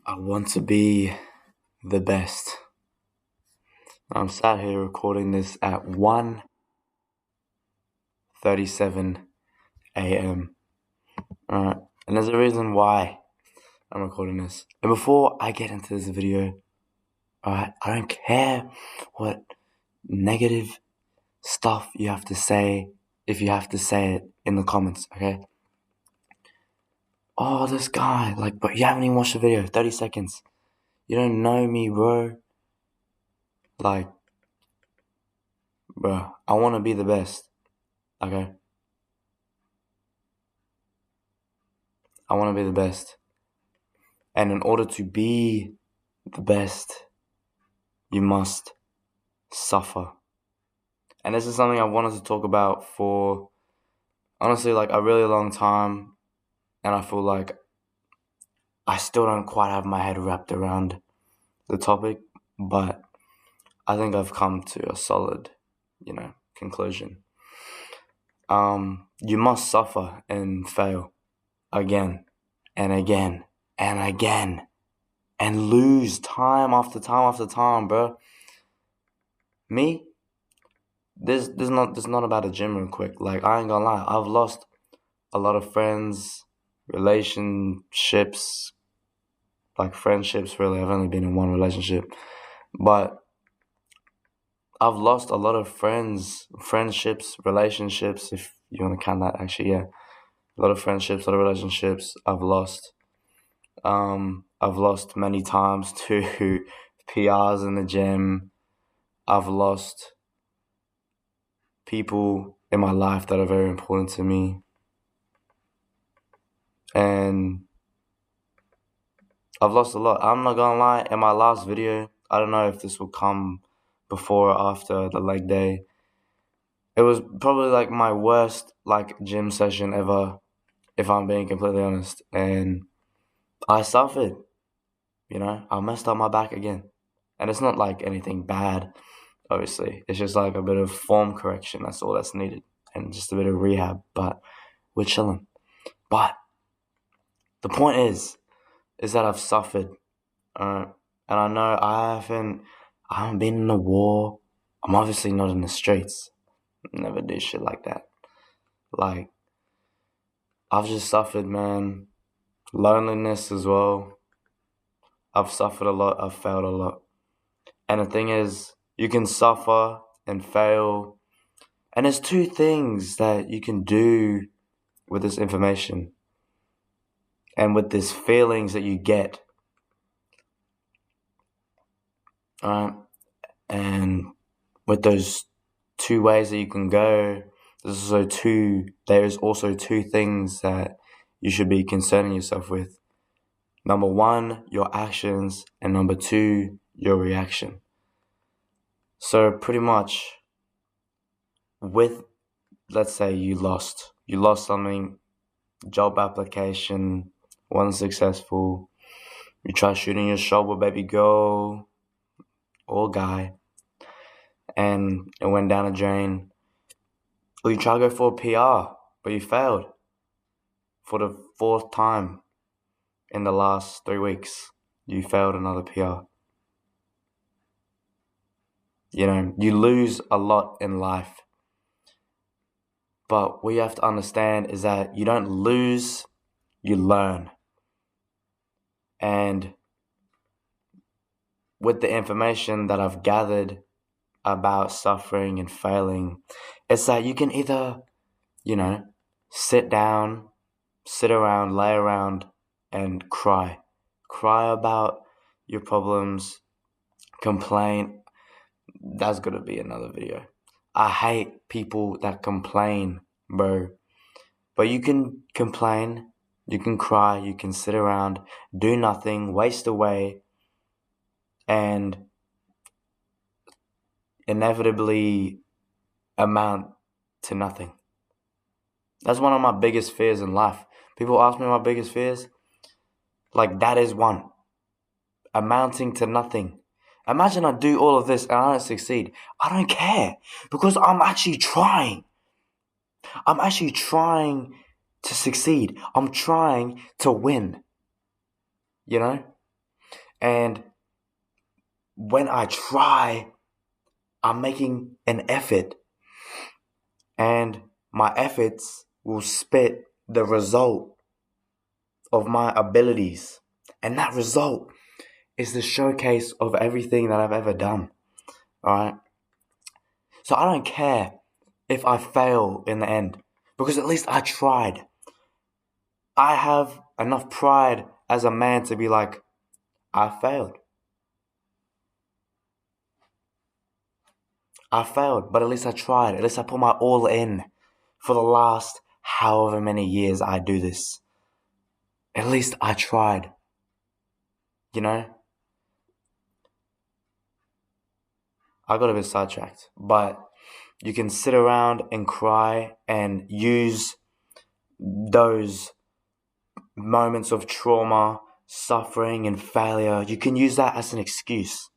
I want to be the best. I'm sat here recording this at 1:37 a.m. Alright, and there's a reason why I'm recording this. And before I get into this video, alright, I don't care what negative stuff you have to say if you have to say it in the comments, okay? Oh, this guy, but you haven't even watched the video, 30 seconds. You don't know me, bro. Bro, I want to be the best, okay? I want to be the best. And in order to be the best, you must suffer. And this is something I wanted to talk about for, honestly, a really long time. And I feel like I still don't quite have my head wrapped around the topic. But I think I've come to a solid, conclusion. You must suffer and fail again and again and again and lose time after time after time, bro. Me, this not about a gym real quick. I ain't gonna lie, I've lost a lot of friends, relationships, friendships really. I've only been in one relationship. But I've lost a lot of friendships, relationships, if you want to count that, actually, yeah. A lot of friendships, a lot of relationships I've lost. I've lost many times to PRs in the gym. I've lost people in my life that are very important to me. And I've lost a lot. I'm not gonna lie, in my last video, I don't know if this will come before or after the leg day. It was probably my worst gym session ever, if I'm being completely honest. And I suffered, I messed up my back again. And it's not anything bad, obviously. It's just a bit of form correction. That's all that's needed. And just a bit of rehab. But we're chilling. But the point is that I've suffered. And I know I haven't been in a war. I'm obviously not in the streets. Never do shit like that. I've just suffered, man. Loneliness as well. I've suffered a lot. I've failed a lot. And the thing is, you can suffer and fail. And there's two things that you can do with this information and with these feelings that you get. And with those two ways that you can go, there's also two things that you should be concerning yourself with. Number one, your actions, and number two, your reaction. So pretty much let's say you lost something, job application, wasn't successful, you try shooting your shot with baby girl or guy, and it went down a drain. Or you try to go for a PR, but you failed for the fourth time in the last 3 weeks. You failed another PR. You lose a lot in life. But what you have to understand is that you don't lose, you learn. And with the information that I've gathered about suffering and failing, it's that you can either, sit down, sit around, lay around, and cry. Cry about your problems, complain. That's gonna be another video. I hate people that complain, bro. But you can complain, you can cry, you can sit around, do nothing, waste away, and inevitably amount to nothing. That's one of my biggest fears in life. People ask me my biggest fears. That is one. Amounting to nothing. Imagine I do all of this and I don't succeed. I don't care because I'm actually trying. I'm actually trying to succeed. I'm trying to win. And when I try, I'm making an effort, and my efforts will spit the result of my abilities. And that result is the showcase of everything that I've ever done. Alright? So I don't care if I fail in the end, because at least I tried. I have enough pride as a man to be like, I failed. I failed, but at least I tried. At least I put my all in for the last however many years I do this. At least I tried. You know? I got a bit sidetracked, but you can sit around and cry and use those moments of trauma, suffering, and failure. You can use that as an excuse.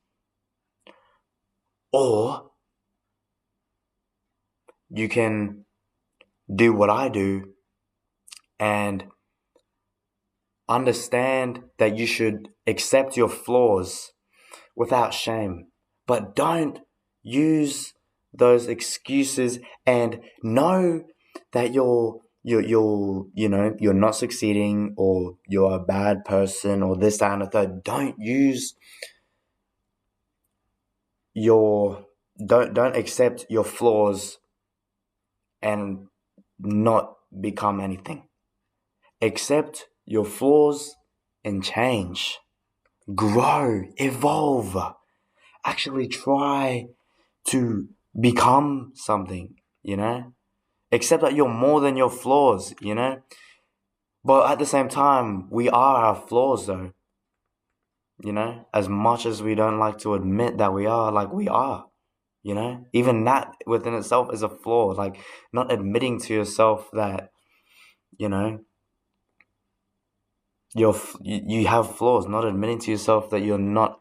Or you can do what I do and understand that you should accept your flaws without shame. But don't use those excuses, and know that you're not succeeding, or you're a bad person, or this, that, and the third. Don't accept your flaws and not become anything. Accept your flaws and change. Grow, evolve. Actually try to become something, Accept that you're more than your flaws, But at the same time, we are our flaws though, As much as we don't like to admit that we are, like we are, Even that within itself is a flaw, like not admitting to yourself that, you know, you have flaws, not admitting to yourself that you're not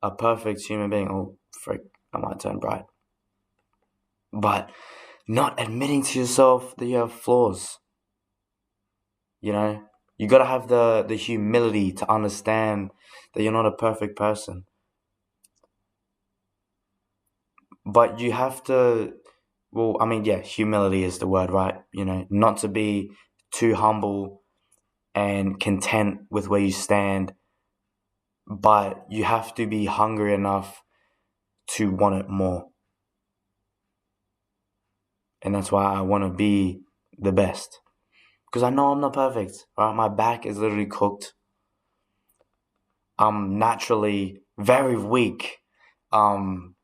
a perfect human being. Oh, frick, I might turn bright. But not admitting to yourself that you have flaws, You gotta have the humility to understand that you're not a perfect person. But you have to, well, I mean, yeah, humility is the word, right? Not to be too humble and content with where you stand, but you have to be hungry enough to want it more. And that's why I want to be the best. Because I know I'm not perfect, right? My back is literally cooked. I'm naturally very weak.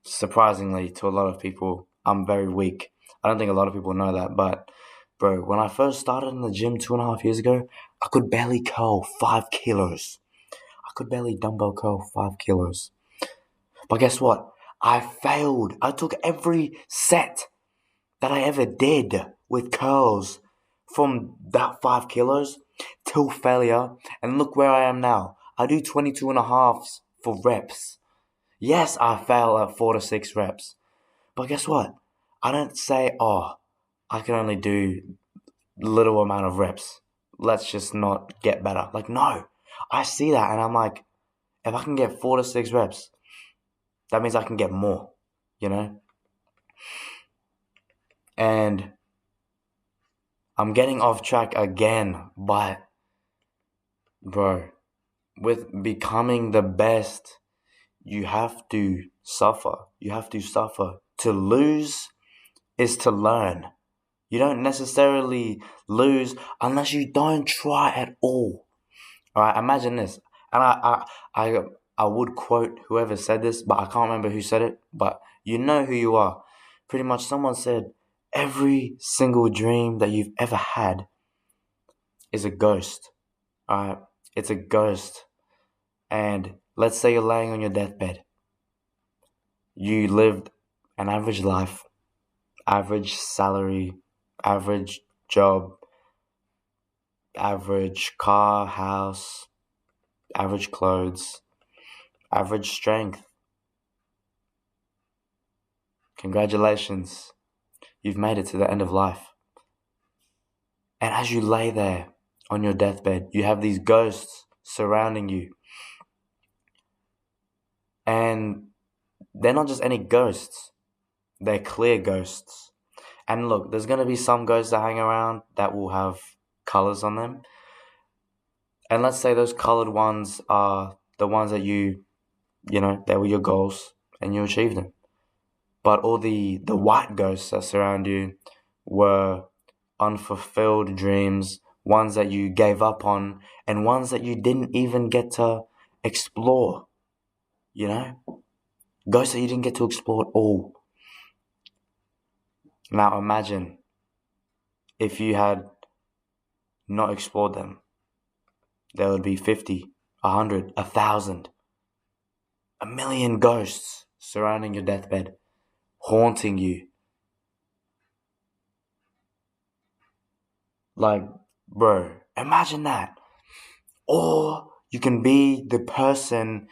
Surprisingly to a lot of people, I'm very weak. I don't think a lot of people know that, but bro, when I first started in the gym 2.5 years ago, I could barely curl 5 kilos. I could barely dumbbell curl 5 kilos. But guess what? I failed. I took every set that I ever did with curls from that 5 kilos till failure. And look where I am now. I do 22 and a halves for reps. Yes, I fail at 4 to 6 reps. But guess what? I don't say, oh, I can only do little amount of reps. Let's just not get better. Like, no. I see that and I'm like, if I can get 4 to 6 reps, that means I can get more, And I'm getting off track again, but bro, with becoming the best, you have to suffer. You have to suffer. To lose is to learn. You don't necessarily lose unless you don't try at all. All right, imagine this. And I would quote whoever said this, but I can't remember who said it, but you know who you are. Pretty much someone said, every single dream that you've ever had is a ghost. All right, it's a ghost. And let's say you're laying on your deathbed. You lived an average life, average salary, average job, average car, house, average clothes, average strength. Congratulations, you've made it to the end of life. And as you lay there on your deathbed, you have these ghosts surrounding you. And they're not just any ghosts, they're clear ghosts. And look, there's going to be some ghosts that hang around that will have colors on them. And let's say those colored ones are the ones that they were your goals and you achieved them. But all the white ghosts that surround you were unfulfilled dreams, ones that you gave up on, and ones that you didn't even get to explore, you know? Ghosts that you didn't get to explore at all. Now imagine if you had not explored them. There would be 50, 100, 1,000, 1,000,000 ghosts surrounding your deathbed, haunting you. Like, bro, imagine that. Or you can be the person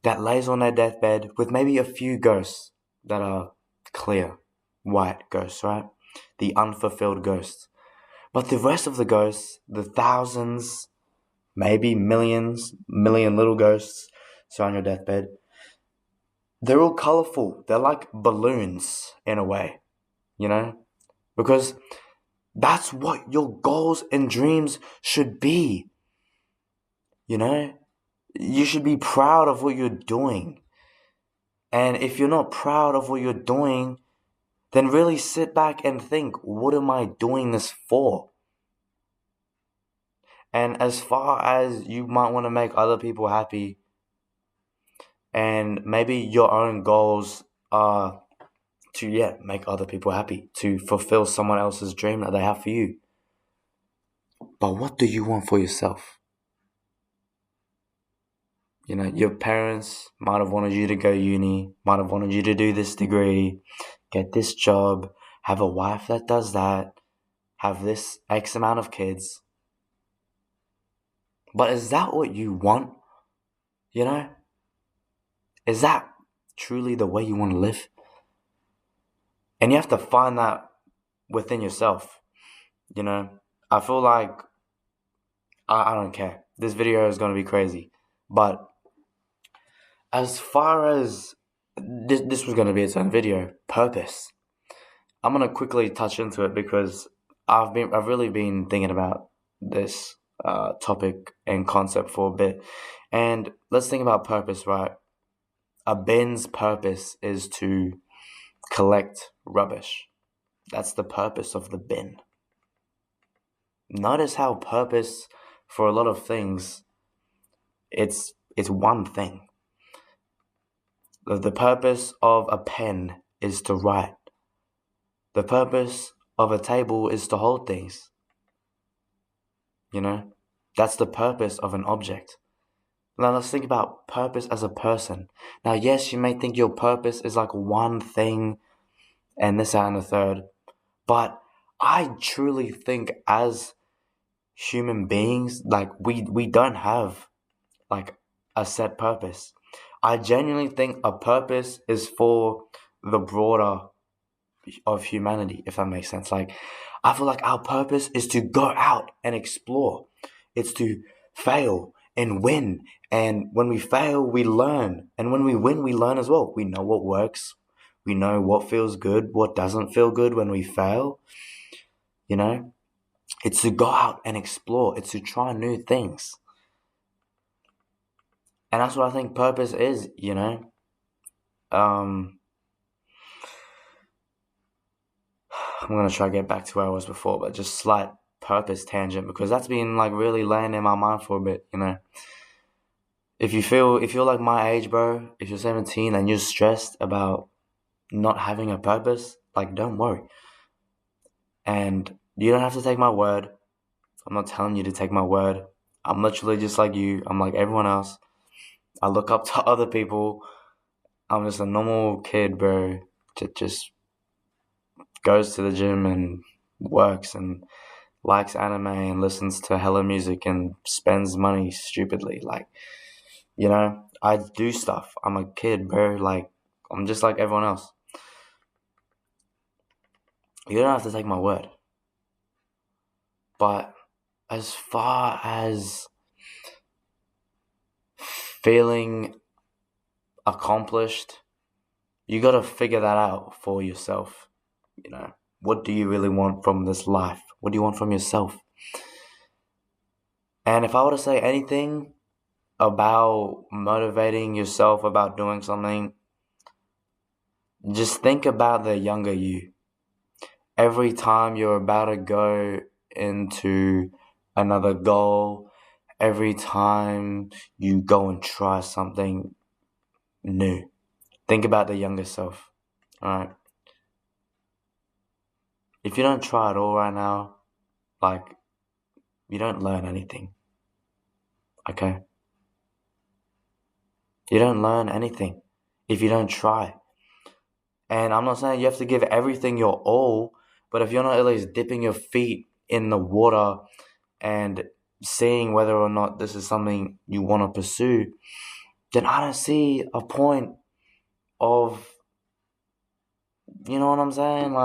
that lays on their deathbed with maybe a few ghosts that are clear, white ghosts, right? The unfulfilled ghosts. But the rest of the ghosts, the thousands, maybe millions, million little ghosts surround your deathbed, they're all colorful. They're like balloons in a way, you know? Because that's what your goals and dreams should be, you know? You should be proud of what you're doing. And if you're not proud of what you're doing, then really sit back and think, what am I doing this for? And as far as you might want to make other people happy, and maybe your own goals are to, make other people happy, to fulfill someone else's dream that they have for you. But what do you want for yourself? You know, your parents might have wanted you to go uni, might have wanted you to do this degree, get this job, have a wife that does that, have this X amount of kids. But is that what you want? You know? Is that truly the way you want to live? And you have to find that within yourself. You know? I feel like I don't care. This video is going to be crazy. But as far as this was going to be its own video, purpose. I'm going to quickly touch into it because I've really been thinking about this topic and concept for a bit. And let's think about purpose, right? A bin's purpose is to collect rubbish. That's the purpose of the bin. Notice how purpose for a lot of things, it's one thing. The purpose of a pen is to write. The purpose of a table is to hold things. You know? That's the purpose of an object. Now let's think about purpose as a person. Now, yes, you may think your purpose is like one thing and this, that, and the third. But I truly think as human beings, like we don't have like a set purpose. I genuinely think a purpose is for the broader of humanity, if that makes sense. Like, I feel like our purpose is to go out and explore. It's to fail and win. And when we fail, we learn. And when we win, we learn as well. We know what works. We know what feels good, what doesn't feel good when we fail. You know, it's to go out and explore. It's to try new things. And that's what I think purpose is, you know. I'm going to try to get back to where I was before, but just slight purpose tangent because that's been like really laying in my mind for a bit, you know. If you're like my age, bro, if you're 17 and you're stressed about not having a purpose, like don't worry. And you don't have to take my word. I'm not telling you to take my word. I'm literally just like you. I'm like everyone else. I look up to other people. I'm just a normal kid, bro. Just goes to the gym and works and likes anime and listens to hella music and spends money stupidly. Like, you know, I do stuff. I'm a kid, bro. Like, I'm just like everyone else. You don't have to take my word. But as far as feeling accomplished, you gotta figure that out for yourself. What do you really want from this life? What do you want from yourself? And if I were to say anything about motivating yourself about doing something, just think about the younger you. Every time you're about to go into another goal, every time you go and try something new, think about the younger self. Alright? If you don't try at all right now, you don't learn anything. Okay? You don't learn anything if you don't try. And I'm not saying you have to give everything your all, but if you're not at least dipping your feet in the water and seeing whether or not this is something you want to pursue, then I don't see a point of, you know what I'm saying?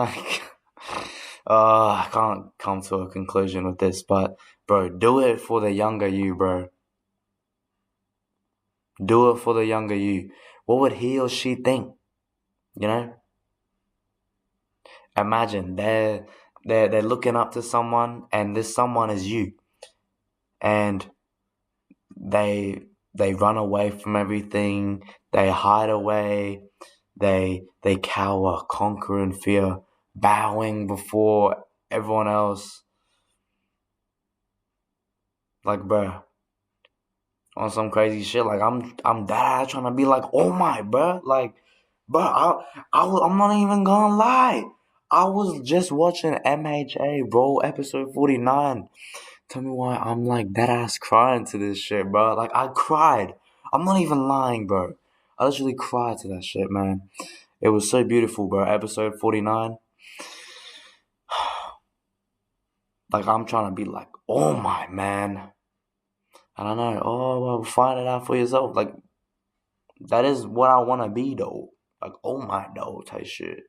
I can't come to a conclusion with this, but bro, do it for the younger you, bro. Do it for the younger you. What would he or she think? You know? Imagine they're looking up to someone, and this someone is you, and they they run away from everything, they hide away, they cower, conquer in fear, bowing before everyone else. Like, bruh, on some crazy shit. Like, I'm that trying to be like, oh my, bruh. Like, bruh, I'm not even gonna lie. I was just watching MHA, bro, episode 49. Tell me why I'm like dead ass crying to this shit, bro. Like, I cried. I'm not even lying, bro. I literally cried to that shit, man. It was so beautiful, bro. Episode 49. Like, I'm trying to be like, oh my, man. And I know, oh, well, find it out for yourself. Like, that is what I want to be, though. Like, oh my, though, type shit.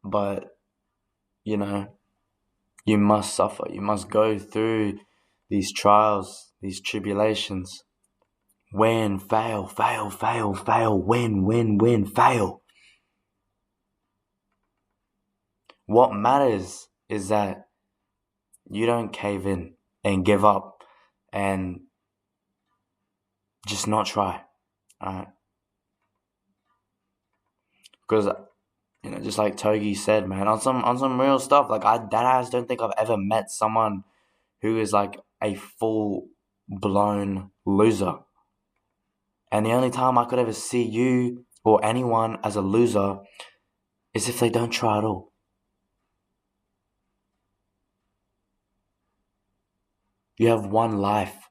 But, you know, you must suffer. You must go through these trials, these tribulations. Win, fail, fail, fail, fail, win, win, win, fail. What matters is that you don't cave in and give up and just not try. Alright? Because, just like Togi said, man, on some real stuff, like, I don't think I've ever met someone who is like a full blown loser. And the only time I could ever see you or anyone as a loser is if they don't try at all. You have one life.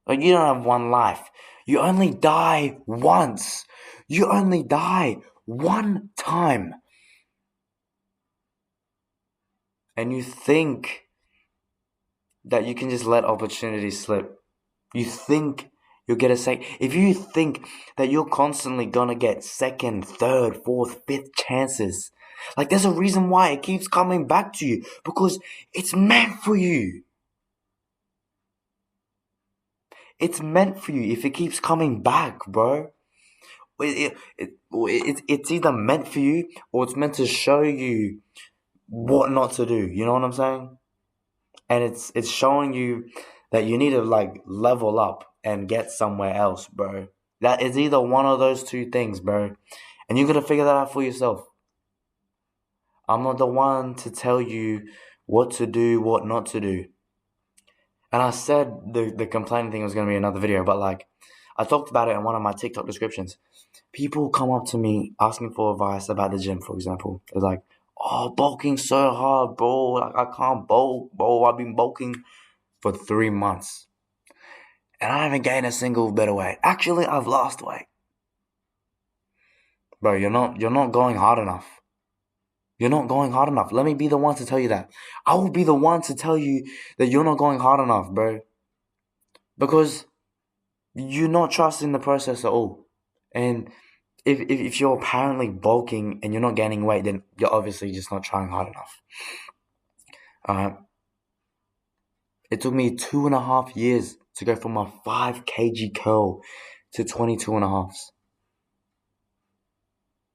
Like, you don't have one life. You only die once. You only die one time. And you think that you can just let opportunities slip. You think you'll get a second. If you think that you're constantly gonna get second, third, fourth, fifth chances, like, there's a reason why it keeps coming back to you. Because it's meant for you. It's meant for you if it keeps coming back, bro. It's either meant for you or it's meant to show you what not to do. You know what I'm saying? And it's showing you that you need to like level up and get somewhere else, bro. That is either one of those two things, bro. And you gotta figure that out for yourself. I'm not the one to tell you what to do, what not to do. And I said the complaining thing was gonna be another video, but like I talked about it in one of my TikTok descriptions. People come up to me asking for advice about the gym, for example. It's like, oh, bulking so hard, bro. Like, I can't bulk, bro. I've been bulking for 3 months. And I haven't gained a single bit of weight. Actually, I've lost weight. Bro, you're not going hard enough. You're not going hard enough. Let me be the one to tell you that. I will be the one to tell you that you're not going hard enough, bro. Because you're not trusting the process at all. And if you're apparently bulking and you're not gaining weight, then you're obviously just not trying hard enough. Alright? It took me 2.5 years to go from a 5 kg curl to 22.5.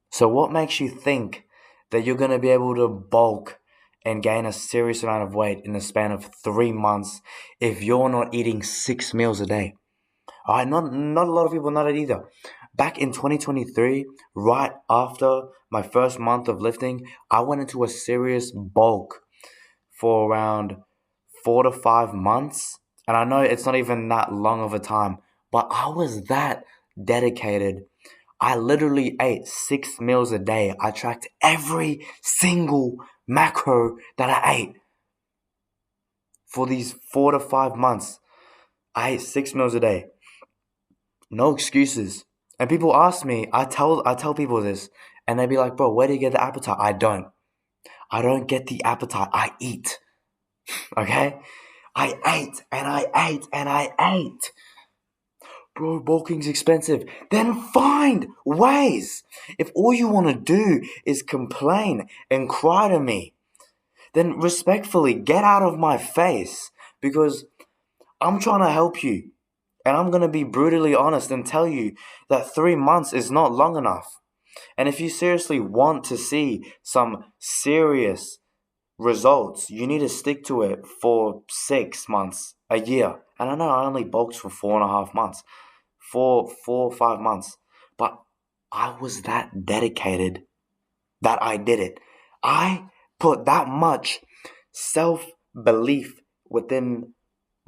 So what makes you think that you're going to be able to bulk and gain a serious amount of weight in the span of 3 months if you're not eating 6 meals a day? All right, not a lot of people know that either. Back in 2023, right after my first month of lifting, I went into a serious bulk for around 4 to 5 months. And I know it's not even that long of a time, but I was that dedicated. I literally ate 6 meals a day. I tracked every single macro that I ate for these 4 to 5 months. I ate 6 meals a day. No excuses. And people ask me, I tell people this, and they be like, bro, where do you get the appetite? I don't. I don't get the appetite. I eat. Okay? I ate and I ate and I ate. Bro, bulking's expensive. Then find ways. If all you want to do is complain and cry to me, then respectfully get out of my face, because I'm trying to help you. And I'm going to be brutally honest and tell you that 3 months is not long enough. And if you seriously want to see some serious results, you need to stick to it for 6 months, a year. And I know I only bulked for 4.5 months, 5 months, but I was that dedicated that I did it. I put that much self belief within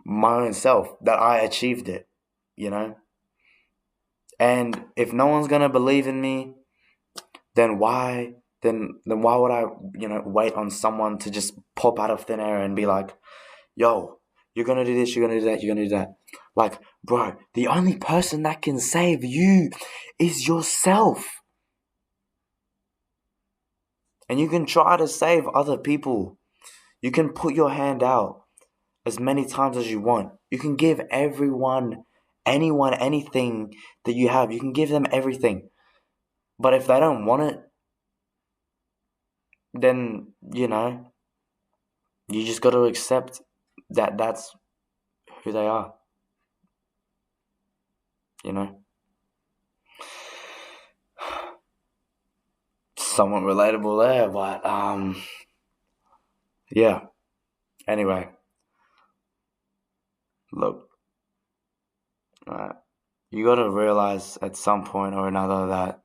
my own self that I achieved it, you know? And if no one's gonna believe in me, then why would I, wait on someone to just pop out of thin air and be like, yo, you're gonna do this, you're gonna do that, you're gonna do that. Like, bro, the only person that can save you is yourself. And you can try to save other people. You can put your hand out as many times as you want. You can give anyone, anything that you have. You can give them everything. But if they don't want it, then, you just got to accept that that's who they are, you know? Somewhat relatable there, but, yeah. Anyway, look, you got to realize at some point or another that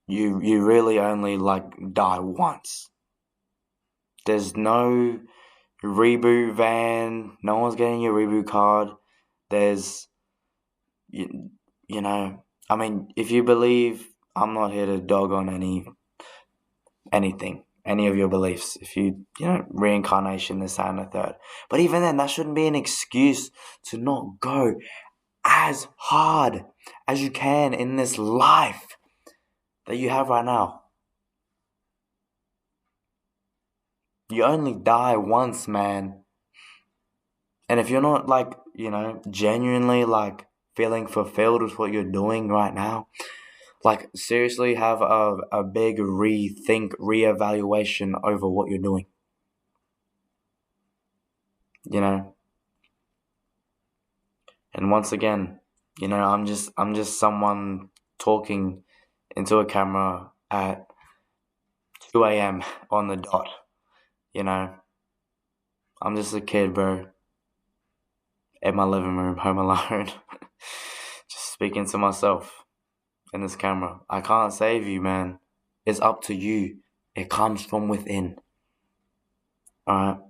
you really only, die once. There's no reboot van. No one's getting your reboot card. There's, I mean, if you believe, I'm not here to dog on anything, any of your beliefs. If reincarnation, this, that, and the third. But even then, that shouldn't be an excuse to not go as hard as you can in this life that you have right now. You only die once, man. And if you're not genuinely feeling fulfilled with what you're doing right now, seriously have a big reevaluation over what you're doing. And once again, I'm just someone talking into a camera at 2 a.m. on the dot. I'm just a kid, bro, in my living room, home alone, just speaking to myself in this camera. I can't save you, man. It's up to you. It comes from within. Alright?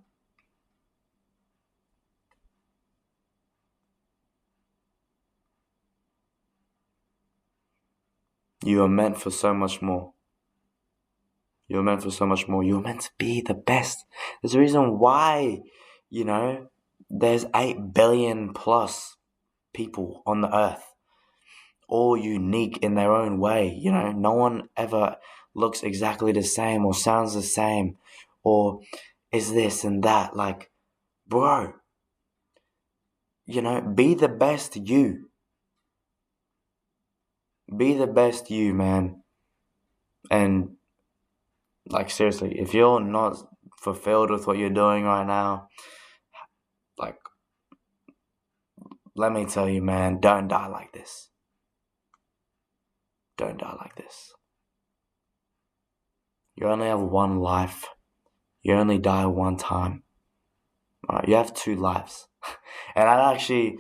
You are meant for so much more. You're meant for so much more. You're meant to be the best. There's a reason why, there's 8 billion plus people on the earth, all unique in their own way. No one ever looks exactly the same or sounds the same or is this and that. Bro, be the best you. Be the best you, man. And seriously, if you're not fulfilled with what you're doing right now, let me tell you, man, don't die like this. Don't die like this. You only have one life. You only die one time. You have 2 lives. And I actually,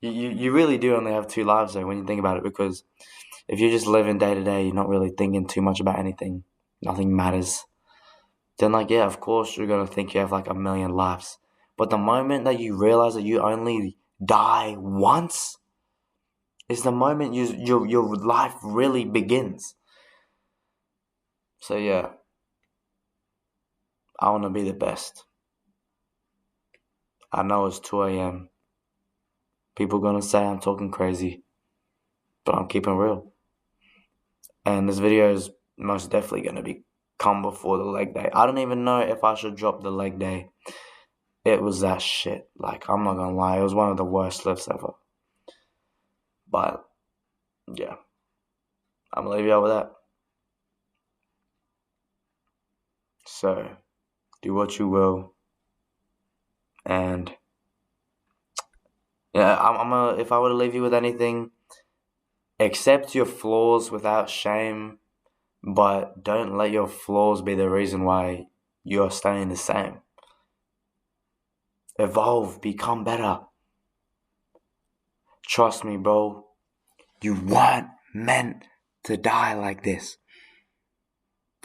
you really do only have 2 lives though when you think about it, because if you're just living day to day, you're not really thinking too much about anything, nothing matters, then like, yeah, of course you're gonna think you have like a million lives. But the moment that you realize that you only die once is the moment your life really begins. So yeah, I wanna be the best. I know it's 2 a.m. People gonna say I'm talking crazy, but I'm keeping real. And this video is most definitely gonna be come before the leg day. I don't even know if I should drop the leg day. It was that shit. Like, I'm not gonna lie, it was one of the worst lifts ever. But yeah, I'm gonna leave you out with that. So do what you will, and yeah, I'm gonna. If I were to leave you with anything, accept your flaws without shame, but don't let your flaws be the reason why you're staying the same. Evolve, become better. Trust me, bro. You weren't meant to die like this.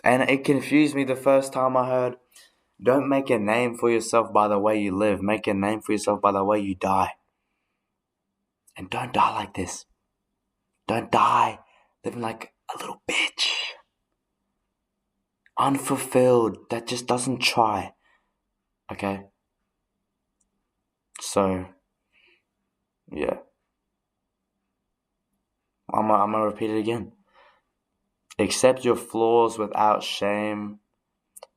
And it confused me the first time I heard, don't make a name for yourself by the way you live. Make a name for yourself by the way you die. And don't die like this. Don't die living like a little bitch. Unfulfilled, that just doesn't try. Okay? So, yeah. I'm gonna repeat it again. Accept your flaws without shame,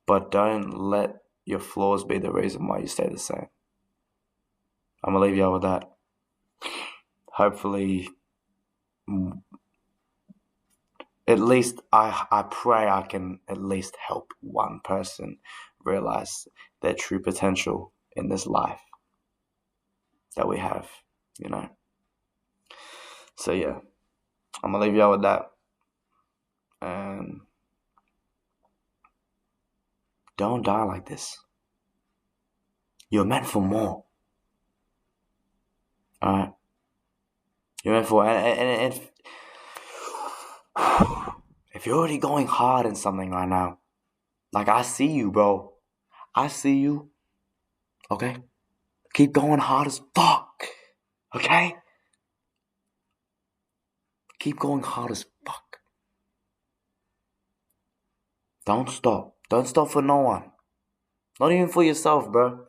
but don't let your flaws be the reason why you stay the same. I'm gonna leave y'all with that. Hopefully, at least I pray I can at least help one person realize their true potential in this life that we have, you know. So yeah, I'm gonna leave y'all with that. And don't die like this. You're meant for more. Alright? You're meant for, and if you're already going hard in something right now, like, I see you, bro. I see you. Okay? Keep going hard as fuck. Okay? Keep going hard as fuck. Don't stop. Don't stop for no one. Not even for yourself, bro.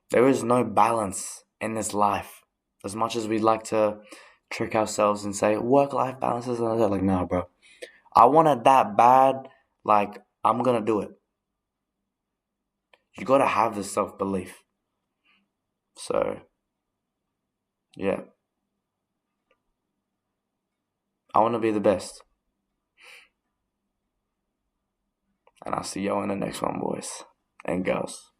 There is no balance in this life. As much as we'd like to trick ourselves and say work-life balance is like, nah, bro. I want it that bad, like, I'm gonna do it. You gotta have the self-belief. So, yeah. I wanna be the best. And I'll see y'all in the next one, boys and girls.